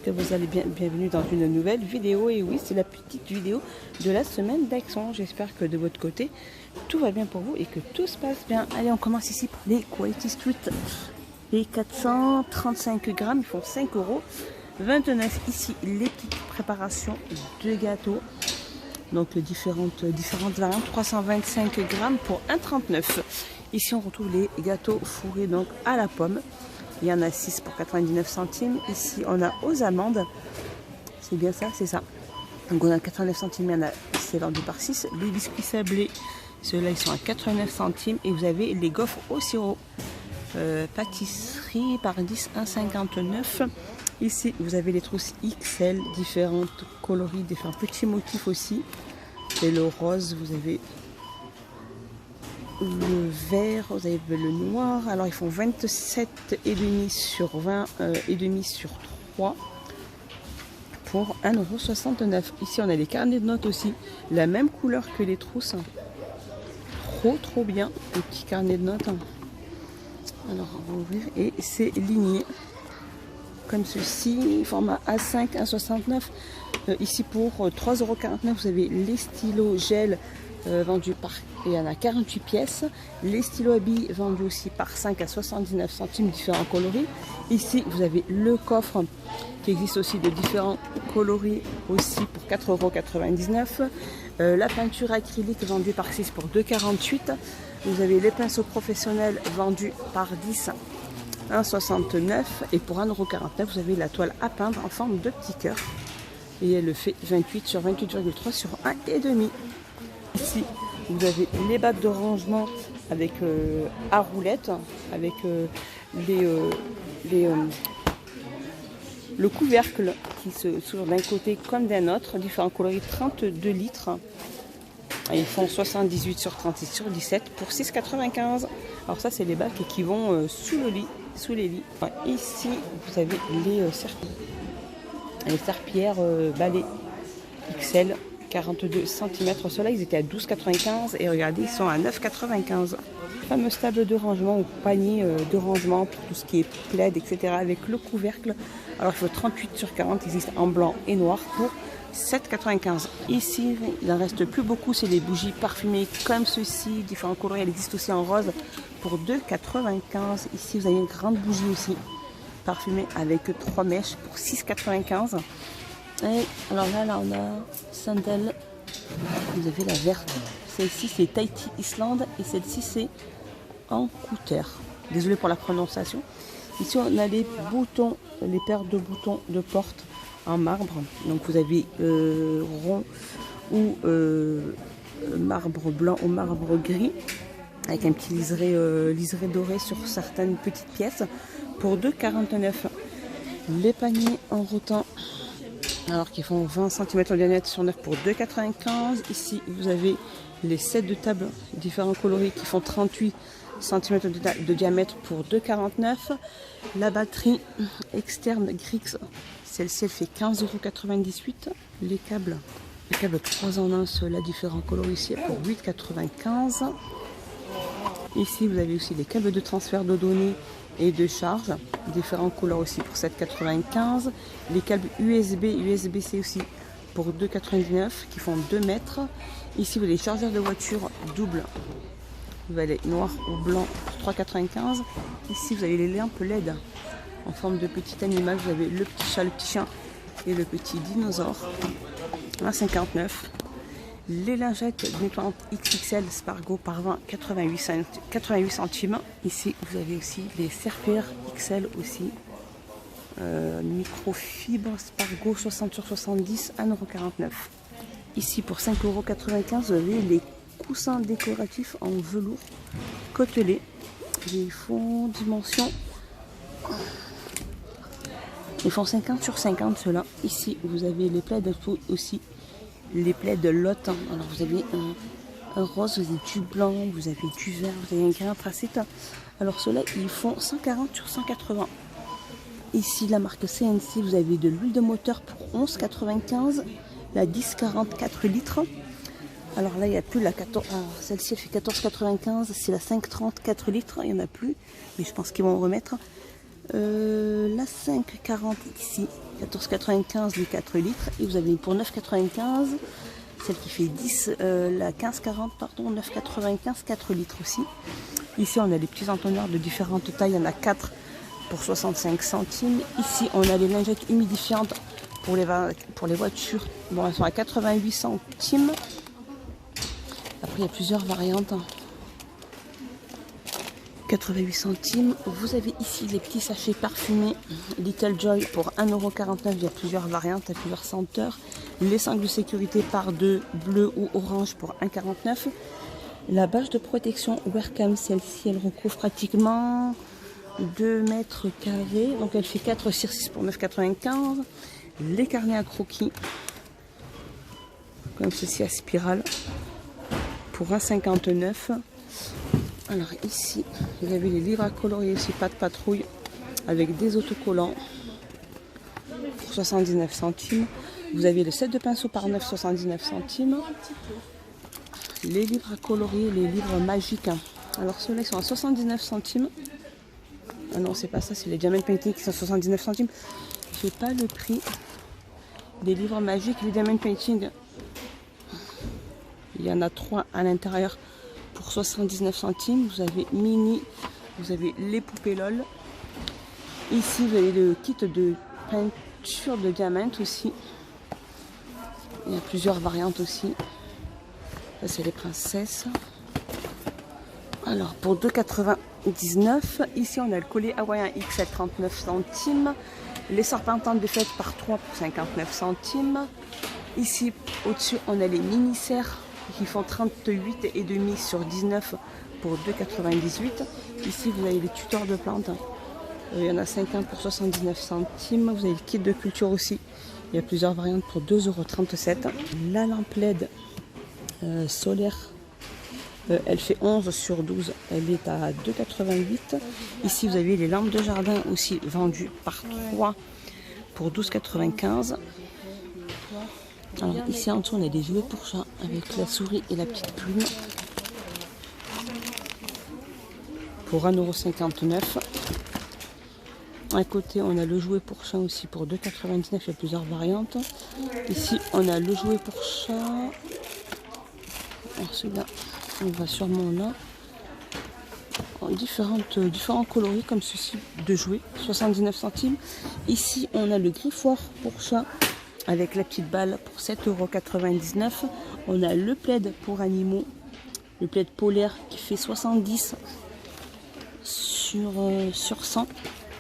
que vous allez bien. Bienvenue dans une nouvelle vidéo. Et oui, c'est la petite vidéo de la semaine d'Aix-en. J'espère que de votre côté, tout va bien pour vous et que tout se passe bien. Allez, on commence ici par les Quality Street. Les 435 grammes, ils font 5,29 €. Ici, les petites préparations de gâteaux. Donc différentes variantes, 325 grammes pour 1,39 €. Ici, on retrouve les gâteaux fourrés donc à la pomme. Il y en a 6 pour 99 centimes. Ici, on a aux amandes. C'est bien ça, c'est ça. Donc on a 89 centimes, il y en a, c'est vendu par 6. Les biscuits sablés, ceux-là, ils sont à 89 centimes. Et vous avez les gaufres au sirop. Pâtisserie par 10, 1,59 €. Ici, vous avez les trousses XL, différentes coloris, différents petits motifs aussi. C'est le rose, vous avez le vert, vous avez le noir. Alors, ils font 27,5 sur 20,5 sur 3 pour 1,69 €. Ici, on a les carnets de notes aussi, la même couleur que les trousses. Trop bien, les petits carnets de notes. Alors, on va ouvrir et c'est ligné. Comme ceci, format A5, 1,69 €. Ici pour 3,49 €, vous avez les stylos gel vendus par, il y en a 48 pièces. Les stylos à billes vendus aussi par 5 à 79 centimes, différents coloris. Ici, vous avez le coffre qui existe aussi de différents coloris aussi pour 4,99 €. La peinture acrylique vendue par 6 pour 2,48 €. Vous avez les pinceaux professionnels vendus par 10, 1,69 € et pour 1,49 €, vous avez la toile à peindre en forme de petit cœur et elle fait 28 sur 28,3 sur 1,5 €. Ici, vous avez les bacs de rangement avec à roulettes, avec le couvercle qui se s'ouvre d'un côté comme d'un autre, différents coloris, 32 litres. Et ils font 78 sur 36 sur 17 pour 6,95 €. Alors ça, c'est les bacs qui vont sous le lit, sous les lits. Enfin, ici, vous avez les serpillères balais XL, 42 cm. Ceux-là, ils étaient à 12,95 € et regardez, ils sont à 9,95 €. Fameuse table de rangement ou panier de rangement pour tout ce qui est plaid, etc. avec le couvercle. Alors, il faut 38 sur 40, il existe en blanc et noir pour 7,95 €. Ici, il n'en reste plus beaucoup, c'est les bougies parfumées comme ceci, différents coloris. Elle existe aussi en rose pour 2,95 €. Ici, vous avez une grande bougie aussi parfumée avec 3 mèches pour 6,95 €. Et alors là, on a Sandal. Vous avez la verte. Celle-ci, c'est Tahiti Island et celle-ci, c'est en Couter. Désolée pour la prononciation. Ici, on a les boutons, les paires de boutons de porte en marbre. Donc vous avez rond ou marbre blanc ou marbre gris avec un petit liseré doré sur certaines petites pièces pour 2,49 €. Les paniers en rotan, alors qu'ils font 20 cm de diamètre sur 9 pour 2,95 €. Ici vous avez les sets de table différents coloris qui font 38 cm de diamètre pour 2,49 €. La batterie externe Grix, celle-ci elle fait 15,98 €. Les câbles 3 en 1, ceux-là différents coloris ici pour 8,95 €. Ici vous avez aussi les câbles de transfert de données et de charge, différents couleurs aussi pour 7,95 €. Les câbles USB-C aussi pour 2,99 € qui font 2 mètres. Ici vous avez les chargeurs de voiture double. Vous avez noir ou blanc pour 3,95 €. Ici vous avez les lampes LED en forme de petit animal. Vous avez le petit chat, le petit chien et le petit dinosaure. 1,59 €. Les lingettes nettoyantes XXL Spargo par 20, 88 centimes. Ici vous avez aussi les serpillères XL aussi. Microfibre Spargo 60 sur 70, 1,49 €. Ici pour 5,95 €, vous avez les coussins décoratifs en velours côtelé. Ils font dimension. Ils font 50 sur 50 ceux-là. Ici vous avez les plaids aussi. Les plaids de Lot. Alors vous avez un rose, vous avez du blanc, vous avez du vert, vous avez un grain tracite. Alors ceux-là, ils font 140 sur 180. Ici, la marque CNC, vous avez de l'huile de moteur pour 11,95 €. La 10,40 4 litres. Alors là, il n'y a plus la 14. Celle-ci, elle fait 14,95 €. C'est la 5,30 4 litres. Il n'y en a plus. Mais je pense qu'ils vont en remettre. La 5,40 ici, 14,95 les 4 litres. Et vous avez pour 9,95, celle qui fait 10, la 15,40, pardon, 9,95, 4 litres aussi. Ici, on a des petits entonnoirs de différentes tailles. Il y en a 4 pour 65 centimes. Ici, on a les lingettes humidifiantes pour les voitures. Bon, elles sont à 88 centimes. Après, il y a plusieurs variantes. 88 centimes. Vous avez ici les petits sachets parfumés Little Joy pour 1,49 €. Il y a plusieurs variantes, il y a plusieurs senteurs. Les sangles de sécurité par 2, bleu ou orange pour 1,49 €. La bâche de protection Welcome, celle-ci, elle recouvre pratiquement 2 mètres carrés. Donc elle fait 4 sur 6 pour 9,95 €. Les carnets à croquis, comme ceci à spirale, pour 1,59 €. Alors ici, vous avez les livres à colorier aussi, pas de patrouille, avec des autocollants pour 79 centimes. Vous avez le set de pinceaux par 9,79 centimes. Les livres à colorier, les livres magiques. Alors ceux-là, ils sont à 79 centimes. Ah non, c'est pas ça, c'est les Diamond Painting qui sont à 79 centimes. Je n'ai pas le prix des livres magiques, les Diamond Painting. Il y en a 3 à l'intérieur. Pour 79 centimes, vous avez mini, vous avez les poupées LOL. Ici, vous avez le kit de peinture de diamant aussi. Il y a plusieurs variantes aussi. Ça, c'est les princesses. Alors, pour 2,99 €, ici, on a le collier hawaïen XL 39 centimes. Les serpentantes de fête par 3 pour 59 centimes. Ici, au-dessus, on a les mini-serres qui font 38,5 sur 19 pour 2,98 €. Ici, vous avez les tuteurs de plantes. Il y en a 50 pour 79 centimes. Vous avez le kit de culture aussi. Il y a plusieurs variantes pour 2,37 €. La lampe LED solaire, elle fait 11 sur 12. Elle est à 2,88 €. Ici, vous avez les lampes de jardin aussi vendues par 3 pour 12,95 €. Alors ici en dessous on a des jouets pour chat avec la souris et la petite plume pour 1,59 €. À côté on a le jouet pour chat aussi pour 2,99 €. Il y a plusieurs variantes. Ici on a le jouet pour chat. Alors celui-là on va sûrement là. En différents coloris comme ceci de jouets, 79 centimes. Ici on a le griffoir pour chat avec la petite balle pour 7,99 €. On a le plaid pour animaux, le plaid polaire qui fait 70 sur 100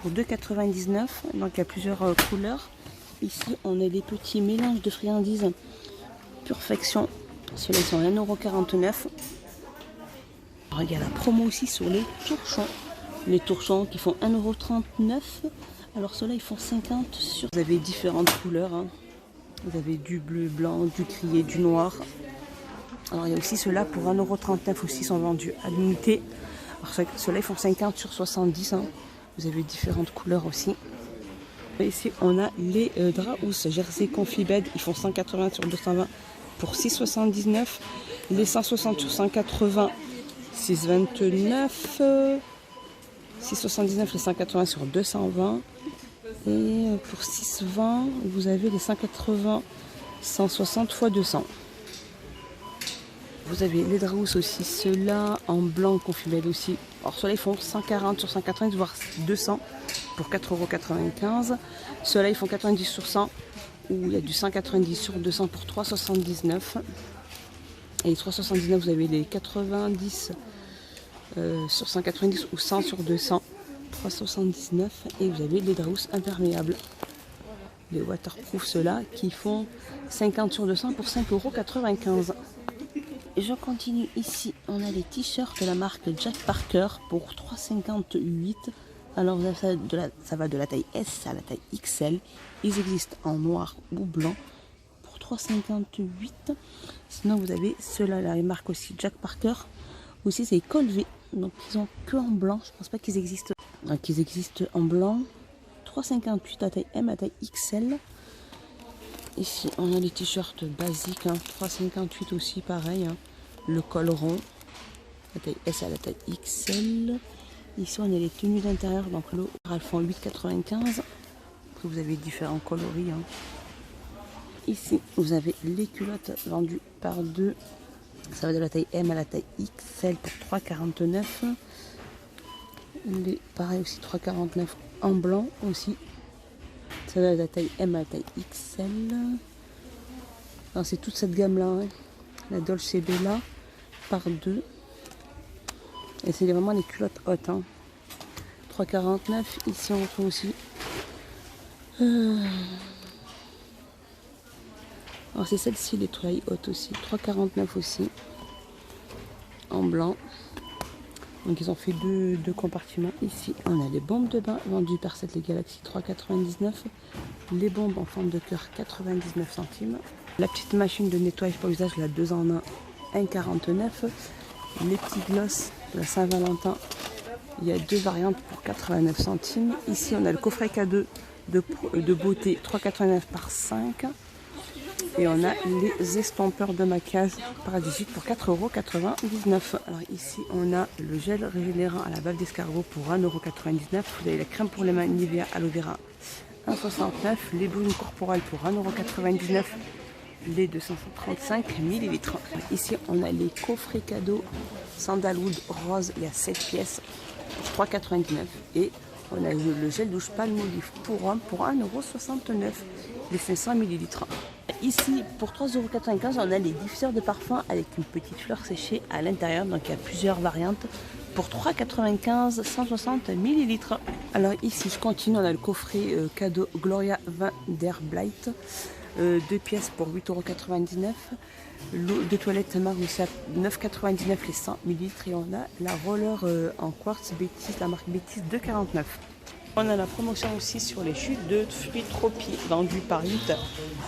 pour 2,99 €. Donc il y a plusieurs couleurs. Ici on a les petits mélanges de friandises Perfection. Ceux-là ils sont à 1,49 €. Alors il y a la promo aussi sur les torchons. Les torchons qui font 1,39 €. Alors ceux-là ils font 50 sur... Vous avez différentes couleurs. Hein. Vous avez du bleu, blanc, du crié, du noir. Alors il y a aussi ceux-là pour 1,39 € aussi, sont vendus à l'unité. Alors ceux-là ils font 50 sur 70. Hein. Vous avez différentes couleurs aussi. Et ici on a les draps jersey confibed. Ils font 180 sur 220 pour 6,79 €. Les 160 sur 180, 6,29 €. 6,79 € les 180 sur 220. Et pour 6,20 €, vous avez les 180, 160 x 200. Vous avez les draps aussi, ceux-là en blanc confibed aussi. Alors ceux-là ils font 140 sur 180, voire 200 pour 4,95 €. Ceux-là ils font 90 sur 100, ou il y a du 190 sur 200 pour 3,79 €. Et 3,79 €, vous avez les 90 sur 190 ou 100 sur 200. 3,79 € et vous avez les draps imperméables, les waterproof, ceux-là qui font 50 sur 200 pour 5,95 €. Et je continue ici, on a les t-shirts de la marque Jack Parker pour 3,58 €. Alors ça va de la taille S à la taille XL. Ils existent en noir ou blanc pour 3,58 €. Sinon vous avez ceux-là, la marque aussi Jack Parker. Aussi c'est Colvé, donc ils ont que en blanc, je pense pas qu'ils existent. Donc ils existent en blanc, 3,58 € à taille M, à taille XL. Ici on a les t-shirts basiques, hein, 3,58 € aussi pareil, hein, le col rond, la taille S à la taille XL. Ici, on a les tenues d'intérieur. Donc, l'eau, elles font 8,95. Après, vous avez différents coloris. Hein. Ici, vous avez les culottes vendues par deux. Ça va de la taille M à la taille XL pour 3,49. Pareil aussi, 3,49 en blanc aussi. Ça va de la taille M à la taille XL. C'est toute cette gamme-là. Hein. La Dolce Bella par deux. Et c'est vraiment les culottes hautes. Hein. 3,49. Ici, on retrouve aussi. Alors, c'est celle-ci, les tailles hautes aussi. 3,49 aussi. En blanc. Donc, ils ont fait deux compartiments. Ici, on a les bombes de bain vendues par cette Galaxy 3,99. Les bombes en forme de cœur, 99 centimes. La petite machine de nettoyage pour usage, la 2 en 1, 1,49. Les petits gloss de la Saint-Valentin, il y a deux variantes pour 89 centimes. Ici, on a le coffret cadeau de beauté, 3,89 par 5. Et on a les estompeurs de maquillage par 18 pour 4,99 €. Alors ici, on a le gel régénérant à la bave d'escargot pour 1,99 €. Vous avez la crème pour les mains Nivea Aloe Vera, 1,69 €. Les brûles corporelles pour 1,99 €. Les 235 ml. Ici, on a les coffrets cadeaux Sandalwood rose, il y a 7 pièces pour 3,99 €. Et on a le gel douche Palmolive pour homme pour 1,69 €, les 500 ml. Ici, pour 3,95 €, on a les diffuseurs de parfum avec une petite fleur séchée à l'intérieur. Donc, il y a plusieurs variantes. Pour 3,95 €, 160 ml. Alors ici, je continue. On a le coffret cadeau Gloria Vin d'Air Blight. 2 pièces pour 8,99 €. L'eau de toilette marque aussi à 9,99 € les 100 ml. Et on a la roller en quartz Bétis, la marque Bétis, 2,49 €. On a la promotion aussi sur les chutes de fruits tropiques vendues par 8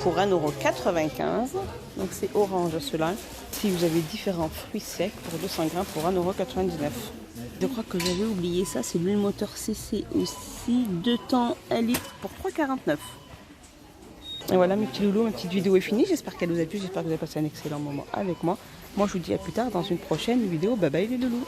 pour 1,95 €. Donc c'est orange cela. Si vous avez différents fruits secs pour 200 grammes pour 1,99 €. Je crois que j'avais oublié ça, c'est l'huile moteur CC aussi. 2 temps 1 litre pour 3,49 €. Et voilà mes petits loulous, ma petite vidéo est finie. J'espère qu'elle vous a plu, j'espère que vous avez passé un excellent moment avec moi. Moi je vous dis à plus tard dans une prochaine vidéo. Bye bye les loulous.